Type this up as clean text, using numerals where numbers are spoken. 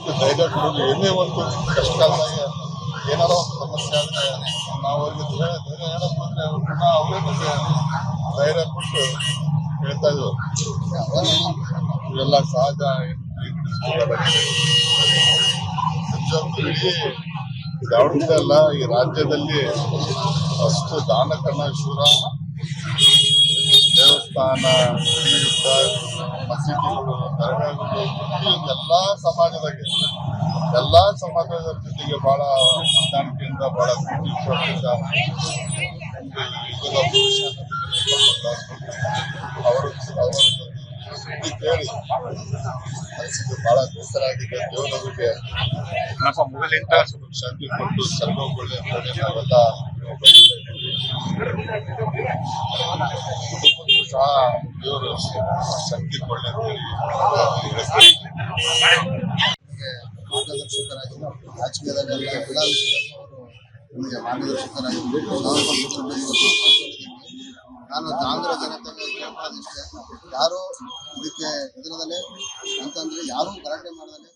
ಎಷ್ಟು ಧೈರ್ಯ ಕೊಡೋದು. ಏನೇ ಒಂದು ಕಷ್ಟ ಆದಾಗ ಏನಾರೋ ಒಂದು ಸಮಸ್ಯೆ ಆದರೆ ನಾವು ಅವ್ರಿಗೆ ಧೈರ್ಯ ಹೇಳಕ್ ಹೋದ್ರೆ ಅವ್ರು ಪುನಃ ಅವರೇ ನಮಗೆ ಧೈರ್ಯ ಕೊಟ್ಟು ಹೇಳ್ತಾ ಇದ್ರು ಇವೆಲ್ಲ ಸಹಜ. ನಿಜವಾಗ್ಲೂ ಇಡೀ ದಾವಣಗೆರೆ ಅಲ್ಲ, ಈ ರಾಜ್ಯದಲ್ಲಿ ಅಷ್ಟು ದಾನಕರ್ಣೇಶ್ವರ ದೇವಸ್ಥಾನ, ಮಸೀದಿಗಳು, ದರ್ಗಾಗಳು ಎಲ್ಲಾ ಸಮಾಜದ ಜೊತೆಗೆ ಬಹಳ ಹೊಂದಾಣಿಕೆಯಿಂದ ಬಹಳ ಪ್ರೀತಿಯಿಂದ ಅವರು ಸುದ್ದಿ ಕೇಳಿ ಮನಸ್ಸಿಗೆ ಬಹಳ ಬೇಸರಾಗಿದೆ. ದೇವರಿಗೆ ಶಾಂತಿ ಕೊಟ್ಟು ಸರ್ವಗೊಳ್ಳೆ ಅಂತ ನಾವೆಲ್ಲ ಕುಟುಂಬಕ್ಕೂ ಸಹ ದೇವರು ಶಕ್ತಿ ಕೊಳ್ಳೆ ಅಂತ ಹೇಳಿ ಮಾರ್ಗದರ್ಶಕರಾಗಿ ರಾಜಕೀಯದಲ್ಲಿ ಎಲ್ಲ ವಿಷಯದಲ್ಲೂ ಅವರು ನಮಗೆ ಮಾರ್ಗದರ್ಶಕರಾಗಿದ್ದು ನಾನು ದಾವಣಗೆರೆ ಜನತೆಗೆ ಕೇಳ್ಕೊಳ್ಳೋದಿಷ್ಟೇ, ಯಾರು ಇದಕ್ಕೆ ಎದುರದಲ್ಲೇ ಅಂತಂದ್ರೆ ಯಾರೂ ಗಲಾಟೆ ಮಾಡದಲ್ಲೇ